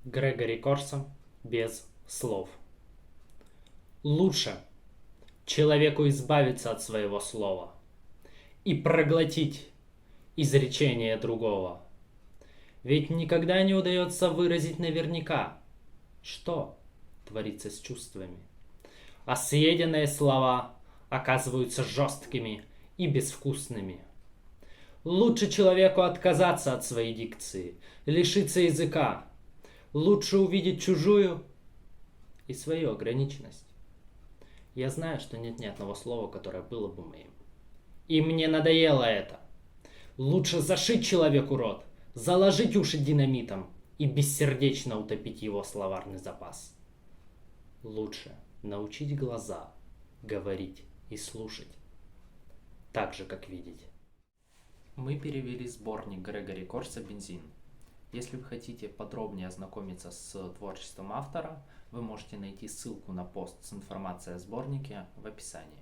Грегори Корсо без слов. Лучше человеку избавиться от своего слова и проглотить изречение другого. Ведь никогда не удается выразить наверняка, что творится с чувствами. А съеденные слова оказываются жесткими и безвкусными. Лучше человеку отказаться от своей дикции, лишиться языка. Лучше увидеть чужую и свою ограниченность. Я знаю, что нет ни одного слова, которое было бы моим. И мне надоело это. Лучше зашить человеку рот, заложить уши динамитом и бессердечно утопить его словарный запас. Лучше научить глаза говорить и слушать, так же, как видеть. Мы перевели сборник Грегори Корсо «Бензин». Если вы хотите подробнее ознакомиться с творчеством автора, вы можете найти ссылку на пост с информацией о сборнике в описании.